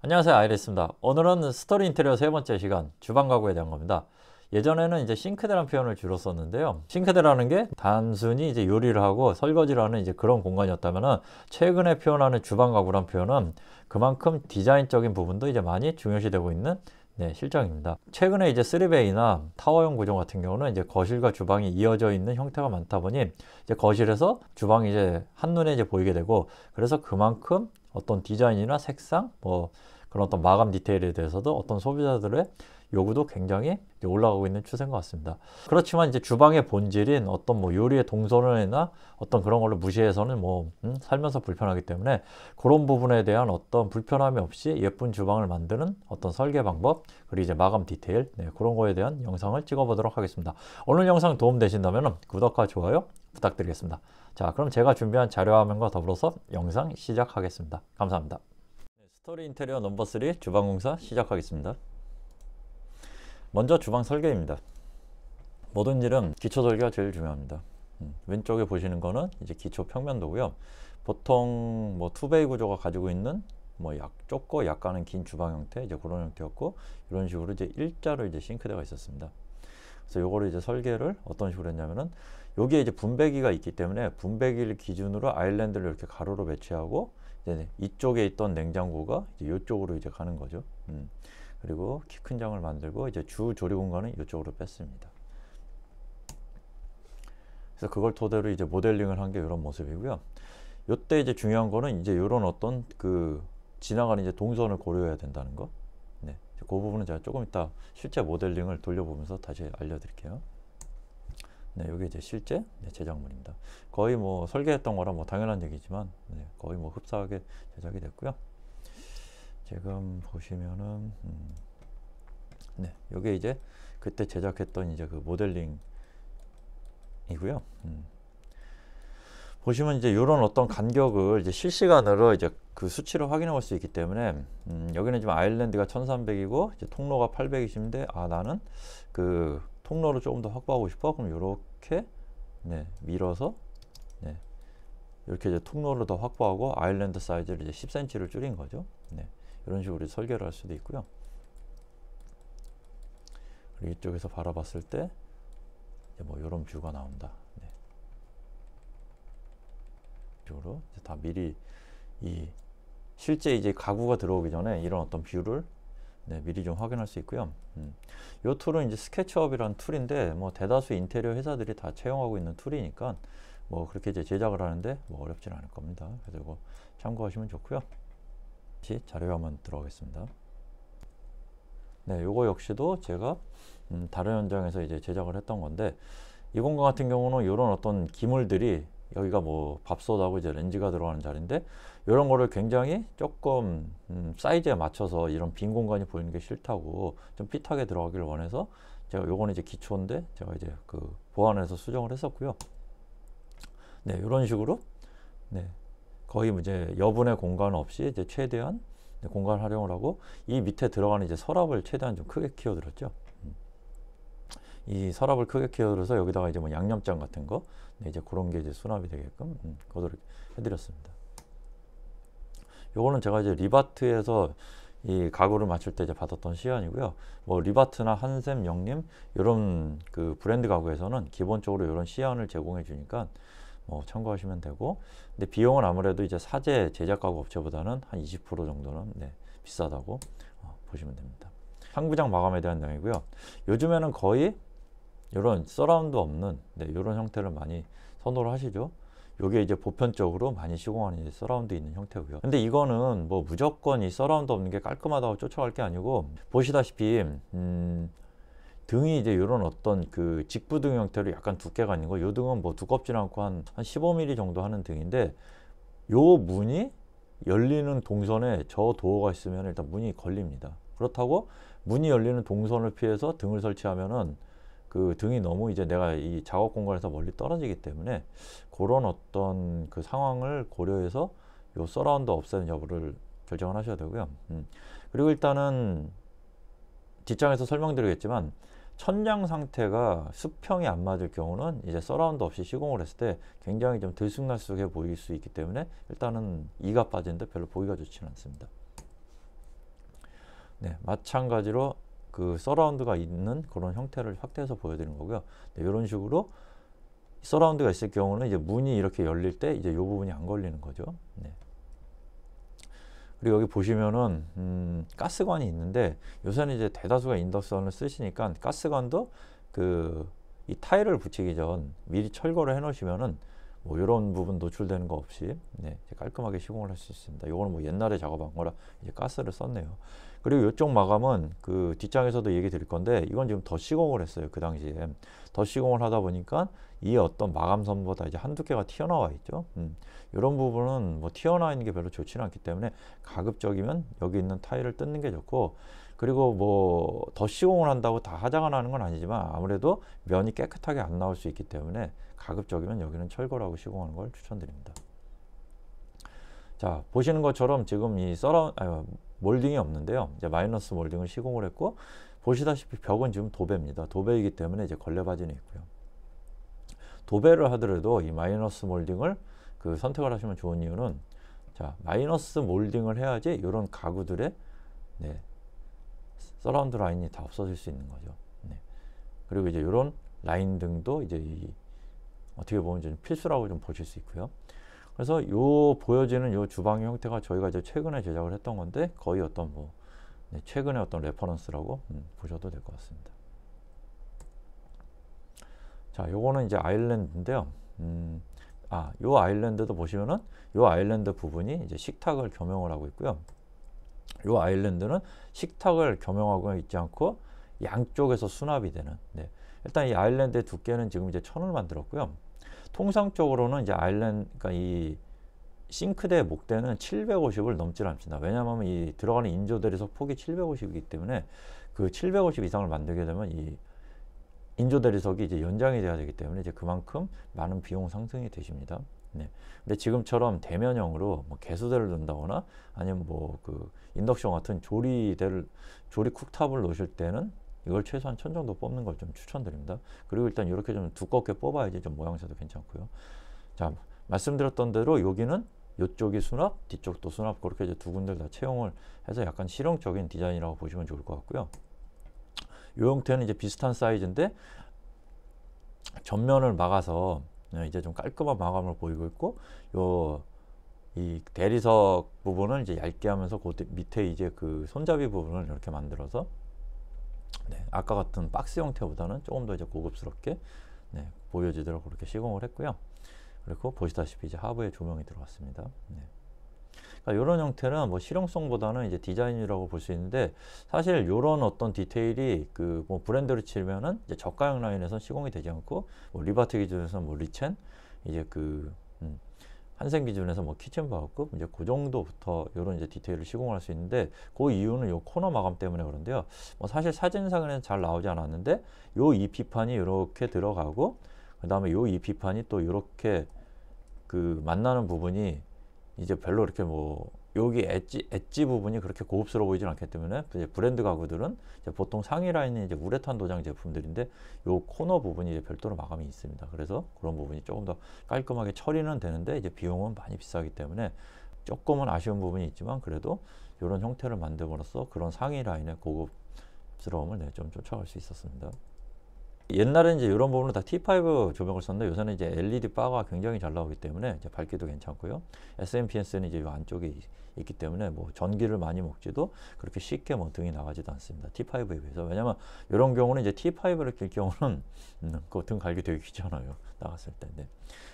안녕하세요, 아이리스입니다. 오늘은 스토리 인테리어 세 번째 시간, 주방 가구에 대한 겁니다. 예전에는 이제 싱크대라는 표현을 주로 썼는데요. 싱크대라는 게 단순히 이제 요리를 하고 설거지를 하는 이제 그런 공간이었다면은, 최근에 표현하는 주방 가구란 표현은 그만큼 디자인적인 부분도 이제 많이 중요시되고 있는 실정입니다. 최근에 이제 3베이나 타워형 구조 같은 경우는 이제 거실과 주방이 이어져 있는 형태가 많다 보니, 이제 거실에서 주방이 이제 한눈에 이제 보이게 되고, 그래서 그만큼 어떤 디자인이나 색상, 그런 어떤 마감 디테일에 대해서도 어떤 소비자들의 요구도 굉장히 올라가고 있는 추세인 것 같습니다. 그렇지만 이제 주방의 본질인 어떤 요리의 동선이나 어떤 그런 걸로 무시해서는 살면서 불편하기 때문에, 그런 부분에 대한 어떤 불편함이 없이 예쁜 주방을 만드는 어떤 설계 방법, 그리고 이제 마감 디테일, 그런 거에 대한 영상을 찍어 보도록 하겠습니다. 오늘 영상 도움 되신다면 구독과 좋아요 부탁드리겠습니다. 자, 그럼 제가 준비한 자료 화면과 더불어서 영상 시작하겠습니다. 감사합니다. 스토리 인테리어 넘버 3 주방 공사 시작하겠습니다. 먼저 주방 설계입니다. 모든 일은 기초 설계가 제일 중요합니다. 왼쪽에 보시는 거는 이제 기초 평면도고요. 보통 2베이 구조가 가지고 있는 좁고 약간은 긴 주방 형태, 이제 그런 형태였고, 이런 식으로 이제 일자로 이제 싱크대가 있었습니다. 그래서 요거를 이제 설계를 어떤 식으로 했냐면은, 여기에 이제 분배기가 있기 때문에 분배기를 기준으로 아일랜드를 이렇게 가로로 배치하고, 이제 이쪽에 있던 냉장고가 이제 이쪽으로 이제 가는 거죠. 그리고 키 큰 장을 만들고 이제 주 조리 공간은 이쪽으로 뺐습니다. 그래서 그걸 토대로 이제 모델링을 한 게 이런 모습이고요. 요때 이제 중요한 거는 이제 이런 어떤 지나가는 이제 동선을 고려해야 된다는 거. 그 부분은 제가 조금 이따 실제 모델링을 돌려보면서 다시 알려드릴게요. 여기 이제 실제 제작물입니다. 거의 설계했던 거라 당연한 얘기지만, 거의 흡사하게 제작이 됐고요. 지금 보시면은 요게 이제 그때 제작했던 이제 그 모델링이고요. 보시면 이제 이런 어떤 간격을 이제 실시간으로 이제 그 수치를 확인해 볼 수 있기 때문에, 여기는 지금 아일랜드가 1300이고 이제 통로가 820인데, 나는 그 통로를 조금 더 확보하고 싶어. 그럼 이렇게 밀어서 이렇게 이제 통로를 더 확보하고 아일랜드 사이즈를 이제 10cm를 줄인 거죠. 이런 식으로 설계를 할 수도 있고요. 그리고 이쪽에서 바라봤을 때 이런 뷰가 나온다. 이쪽으로 다 미리 실제 이제 가구가 들어오기 전에 이런 어떤 뷰를 미리 좀 확인할 수 있고요. 이 툴은 이제 스케치업이라는 툴인데, 대다수 인테리어 회사들이 다 채용하고 있는 툴이니까 그렇게 이제 제작을 하는데 어렵지는 않을 겁니다. 그래서 이거 참고하시면 좋고요. 다시 자료 화면 들어가겠습니다. 요거 역시도 제가 다른 현장에서 이제 제작을 했던 건데, 이 공간 같은 경우는 이런 어떤 기물들이, 여기가 밥솥하고 이제 렌즈가 들어가는 자리인데, 이런 거를 굉장히 조금 사이즈에 맞춰서 이런 빈 공간이 보이는 게 싫다고 좀 핏하게 들어가기를 원해서, 제가 요거는 이제 기초인데 제가 이제 보완해서 수정을 했었고요. 이런 식으로 거의 이제 여분의 공간 없이 이제 최대한 공간 활용을 하고, 이 밑에 들어가는 이제 서랍을 최대한 좀 크게 키워들었죠. 이 서랍을 크게 키워들어서 여기다가 이제 양념장 같은 거, 이제 그런 게 이제 수납이 되게끔 그거를 해드렸습니다. 요거는 제가 이제 리바트에서 이 가구를 맞출 때 이제 받았던 시안이고요. 리바트나 한샘, 영림 이런 그 브랜드 가구에서는 기본적으로 이런 시안을 제공해 주니까 참고하시면 되고, 근데 비용은 아무래도 이제 사제 제작 가구 업체보다는 한 20% 정도는 비싸다고 보시면 됩니다. 상부장 마감에 대한 내용이고요. 요즘에는 거의 이런 서라운드 없는 이런 형태를 많이 선호를 하시죠. 요게 이제 보편적으로 많이 시공하는 이제 서라운드 있는 형태고요. 근데 이거는 무조건 이 서라운드 없는 게 깔끔하다고 쫓아갈 게 아니고, 보시다시피 등이 이제 이런 어떤 그 직부등 형태로 약간 두께가 있는 거, 요 등은 두껍진 않고 한 15mm 정도 하는 등인데, 요 문이 열리는 동선에 저 도어가 있으면 일단 문이 걸립니다. 그렇다고 문이 열리는 동선을 피해서 등을 설치하면은 그 등이 너무 이제 내가 이 작업 공간에서 멀리 떨어지기 때문에, 그런 어떤 그 상황을 고려해서 요 서라운드 없애는 여부를 결정을 하셔야 되고요. 그리고 일단은 뒷장에서 설명드리겠지만, 천장 상태가 수평이 안 맞을 경우는 이제 서라운드 없이 시공을 했을 때 굉장히 좀 들쑥날쑥해 보일 수 있기 때문에, 일단은 이가 빠지는데 별로 보기가 좋지는 않습니다. 네, 마찬가지로 그 서라운드가 있는 그런 형태를 확대해서 보여드리는 거고요. 네, 이런 식으로 서라운드가 있을 경우는 이제 문이 이렇게 열릴 때 이제 이 부분이 안 걸리는 거죠. 네. 그리고 여기 보시면은 가스관이 있는데 요새는 이제 대다수가 인덕션을 쓰시니까 가스관도 그 이 타일을 붙이기 전 미리 철거를 해 놓으시면은 뭐 이런 부분 노출되는 거 없이 네, 이제 깔끔하게 시공을 할 수 있습니다. 이거는 뭐 옛날에 작업한 거라 이제 가스를 썼네요. 그리고 이쪽 마감은 그 뒷장에서도 얘기 드릴 건데 이건 지금 더 시공을 했어요. 그 당시에 더 시공을 하다 보니까 이 어떤 마감선보다 이제 한두 개가 튀어나와 있죠. 이런 부분은 뭐 튀어나와 있는 게 별로 좋지는 않기 때문에 가급적이면 여기 있는 타일을 뜯는 게 좋고, 그리고 뭐 더 시공을 한다고 다 하자가 나는 건 아니지만 아무래도 면이 깨끗하게 안 나올 수 있기 때문에 가급적이면 여기는 철거를 하고 시공하는 걸 추천드립니다. 자, 보시는 것처럼 지금 이 몰딩이 없는데요. 이제 마이너스 몰딩을 시공을 했고, 보시다시피 벽은 지금 도배입니다. 도배이기 때문에 이제 걸레바지는 있고요. 도배를 하더라도 이 마이너스 몰딩을 그 선택을 하시면 좋은 이유는, 자, 마이너스 몰딩을 해야지 이런 가구들의 네, 서라운드 라인이 다 없어질 수 있는 거죠. 네. 그리고 이제 이런 라인 등도 이제 어떻게 보면 좀 필수라고 좀 보실 수 있고요. 그래서 요 보여지는 요 주방의 형태가 저희가 이제 최근에 제작을 했던 건데 거의 어떤 뭐 네, 최근의 어떤 레퍼런스라고 보셔도 될 것 같습니다. 자, 요거는 이제 아일랜드인데요. 요 아일랜드도 보시면은 요 아일랜드 부분이 이제 식탁을 겸용을 하고 있고요. 요 아일랜드는 식탁을 겸용하고 있지 않고 양쪽에서 수납이 되는. 네. 일단 이 아일랜드의 두께는 지금 이제 1000을 만들었고요. 통상적으로는 이제 그러니까 이 싱크대 목대는 750을 넘질 않습니다. 왜냐하면 이 들어가는 인조 대리석 폭이 750이기 때문에 그 750 이상을 만들게 되면 이 인조 대리석이 이제 연장이 돼야 되기 때문에 이제 그만큼 많은 비용 상승이 되십니다. 네. 근데 지금처럼 대면형으로 뭐 개수대를 넣는다거나 아니면 뭐 그 인덕션 같은 조리 쿡탑을 놓으실 때는 이걸 최소한 1000 정도 뽑는 걸 좀 추천드립니다. 그리고 일단 이렇게 좀 두껍게 뽑아야지 좀 모양새도 괜찮고요. 자, 말씀드렸던 대로 여기는 이쪽이 수납, 뒤쪽도 수납, 그렇게 이제 두 군데를 다 채용을 해서 약간 실용적인 디자인이라고 보시면 좋을 것 같고요. 이 형태는 이제 비슷한 사이즈인데 전면을 막아서 이제 좀 깔끔한 마감을 보이고 있고, 이 대리석 부분을 이제 얇게 하면서 그 밑에 이제 그 손잡이 부분을 이렇게 만들어서 네, 아까 같은 박스 형태보다는 조금 더 이제 고급스럽게 네, 보여지도록 그렇게 시공을 했고요. 그리고 보시다시피 이제 하부에 조명이 들어갔습니다. 네. 그러니까 이런 형태는 뭐 실용성보다는 이제 디자인이라고 볼 수 있는데, 사실 이런 어떤 디테일이 그 뭐 브랜드로 치면은 이제 저가형 라인에서 시공이 되지 않고, 뭐 리바트 기준에서 뭐 리첸, 이제 그 한생 기준에서 뭐 키친 바우급 이제 그 정도부터 이런 이제 디테일을 시공할 수 있는데, 그 이유는 요 코너 마감 때문에 그런데요. 뭐 사실 사진상에는 잘 나오지 않았는데 요 EP판이 이렇게 들어가고, 그 다음에 요 EP판이 또 이렇게 그 만나는 부분이 이제 별로 이렇게 뭐 여기 엣지 부분이 그렇게 고급스러워 보이진 않기 때문에 이제 브랜드 가구들은 이제 보통 상위 라인이 이제 우레탄 도장 제품들인데 요 코너 부분이 이제 별도로 마감이 있습니다. 그래서 그런 부분이 조금 더 깔끔하게 처리는 되는데 이제 비용은 많이 비싸기 때문에 조금은 아쉬운 부분이 있지만, 그래도 이런 형태를 만듦으로써 그런 상위 라인의 고급스러움을 네, 좀 쫓아갈 수 있었습니다. 옛날에는 이제 이런 부분은 다 T5 조명을 썼는데 요새는 이제 LED 바가 굉장히 잘 나오기 때문에 이제 밝기도 괜찮고요. SMPS는 이제 이 안쪽에 있기 때문에 뭐 전기를 많이 먹지도 그렇게 쉽게 뭐 등이 나가지도 않습니다. T5에 비해서. 왜냐면 이런 경우는 이제 T5를 낄 경우는 그 등 갈기 되게 귀찮아요. 나갔을 때. 네.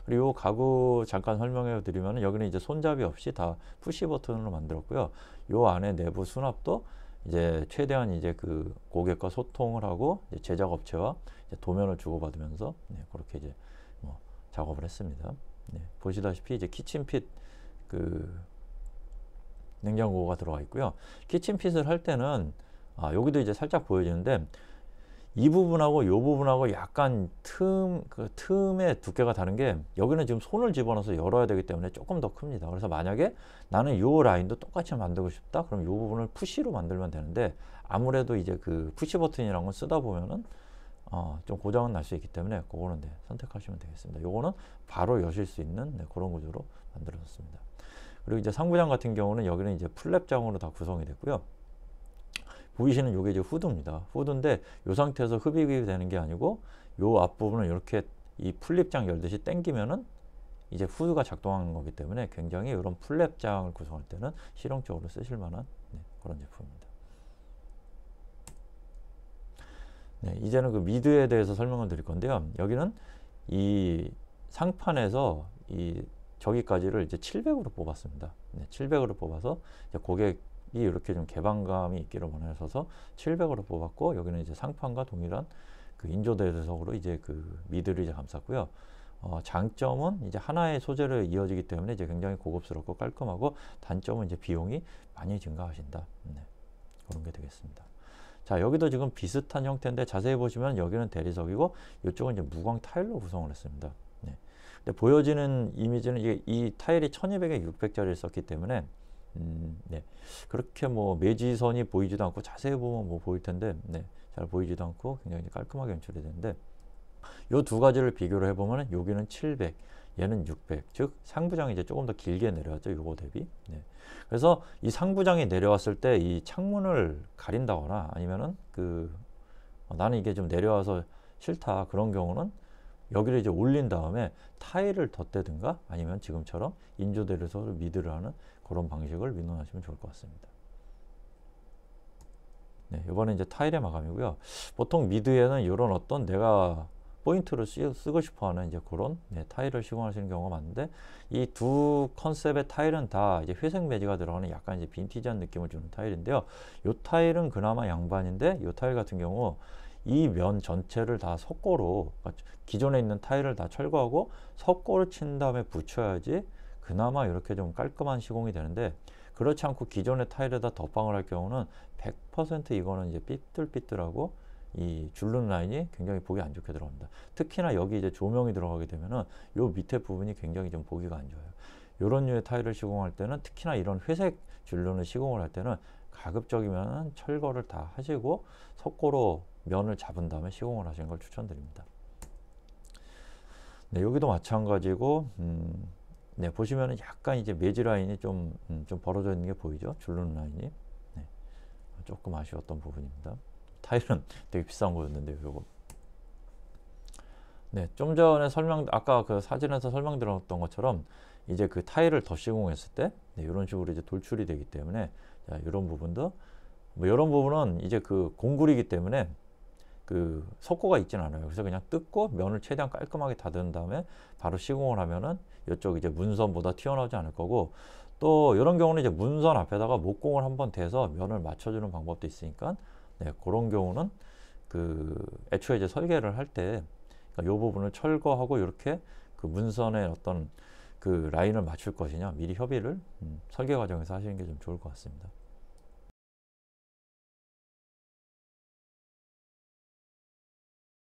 그리고 가구 잠깐 설명해 드리면 여기는 이제 손잡이 없이 다 푸시 버튼으로 만들었고요. 요 안에 내부 수납도 이제 최대한 이제 그 고객과 소통을 하고 이제 제작 업체와 이제 도면을 주고받으면서 네, 그렇게 이제 뭐 작업을 했습니다. 네, 보시다시피 이제 키친핏 그 냉장고가 들어가 있고요. 키친핏을 할 때는 여기도 이제 살짝 보여지는데 이 부분하고 이 부분하고 약간 그 틈의 두께가 다른 게, 여기는 지금 손을 집어넣어서 열어야 되기 때문에 조금 더 큽니다. 그래서 만약에 나는 이 라인도 똑같이 만들고 싶다, 그럼 이 부분을 푸시로 만들면 되는데, 아무래도 이제 그 푸시 버튼이라는 걸 쓰다 보면은 좀 고장은 날 수 있기 때문에 그거는 네, 선택하시면 되겠습니다. 요거는 바로 여실 수 있는 네, 그런 구조로 만들어졌습니다. 그리고 이제 상부장 같은 경우는 여기는 이제 플랩장으로 다 구성이 됐고요. 보이시는 요게 이제 후드입니다. 후드인데 요 상태에서 흡입이 되는 게 아니고 요 앞부분을 이렇게 이 풀립장 열듯이 당기면은 이제 후드가 작동하는 거기 때문에 굉장히 이런 플랩장을 구성할 때는 실용적으로 쓰실 만한 그런 제품입니다. 네, 이제는 그 미드에 대해서 설명을 드릴 건데요. 여기는 이 상판에서 이 저기까지를 이제 700으로 뽑았습니다. 700으로 뽑아서 이제 고객이 이렇게 좀 개방감이 있기를 원하셔서 700으로 뽑았고, 여기는 이제 상판과 동일한 그 인조 대리석으로 이제 그 미드를 이제 감쌌고요. 장점은 이제 하나의 소재로 이어지기 때문에 이제 굉장히 고급스럽고 깔끔하고, 단점은 이제 비용이 많이 증가하신다. 그런 게 되겠습니다. 자, 여기도 지금 비슷한 형태인데 자세히 보시면 여기는 대리석이고 이쪽은 이제 무광 타일로 구성을 했습니다. 근데 보여지는 이미지는 이게 이 타일이 1200에 600짜리를 썼기 때문에 그렇게 뭐 매지선이 보이지도 않고, 자세히 보면 뭐 보일 텐데 잘 보이지도 않고 굉장히 깔끔하게 연출이 되는데, 요 두 가지를 비교를 해보면 여기는 700, 얘는 600, 즉 상부장이 이제 조금 더 길게 내려왔죠, 요거 대비. 그래서 이 상부장이 내려왔을 때 이 창문을 가린다거나 아니면은 나는 이게 좀 내려와서 싫다, 그런 경우는 여기를 이제 올린 다음에 타일을 덧대든가 아니면 지금처럼 인조대리석을 미드를 하는 그런 방식을 민원하시면 좋을 것 같습니다. 이번에 이제 타일의 마감이고요. 보통 미드에는 이런 어떤 내가 포인트를 쓰고 싶어하는 이제 그런 타일을 시공하시는 경우가 많은데, 이 두 컨셉의 타일은 다 이제 회색 매지가 들어가는 약간 이제 빈티지한 느낌을 주는 타일인데요. 이 타일은 그나마 양반인데, 이 타일 같은 경우 이 면 전체를 다 석고로, 기존에 있는 타일을 다 철거하고 석고를 친 다음에 붙여야지 그나마 이렇게 좀 깔끔한 시공이 되는데, 그렇지 않고 기존의 타일에다 덧방을 할 경우는 100% 이거는 이제 삐뚤삐뚤하고 이 줄눈 라인이 굉장히 보기 안 좋게 들어갑니다. 특히나 여기 이제 조명이 들어가게 되면은 요 밑에 부분이 굉장히 좀 보기가 안 좋아요. 요런 류의 타일을 시공할 때는, 특히나 이런 회색 줄눈을 시공을 할 때는 가급적이면 철거를 다 하시고 석고로 면을 잡은 다음에 시공을 하시는 걸 추천드립니다. 여기도 마찬가지고, 보시면은 약간 이제 매지 라인이 좀 벌어져 있는 게 보이죠? 줄눈 라인이. 조금 아쉬웠던 부분입니다. 타일은 되게 비싼 거였는데요, 요거. 좀 전에 아까 그 사진에서 설명드렸던 것처럼 이제 그 타일을 더 시공했을 때 이런 식으로 이제 돌출이 되기 때문에, 자, 이런 부분도 이런 부분은 이제 그 공굴이기 때문에 그 석고가 있진 않아요. 그래서 그냥 뜯고 면을 최대한 깔끔하게 다듬은 다음에 바로 시공을 하면은 이쪽 이제 문선보다 튀어나오지 않을 거고, 또 이런 경우는 이제 문선 앞에다가 목공을 한번 대서 면을 맞춰주는 방법도 있으니까, 그런 경우는 애초에 이제 설계를 할 때 이 부분을 철거하고 이렇게 그 문선의 어떤 그 라인을 맞출 것이냐 미리 협의를 설계 과정에서 하시는 게 좀 좋을 것 같습니다.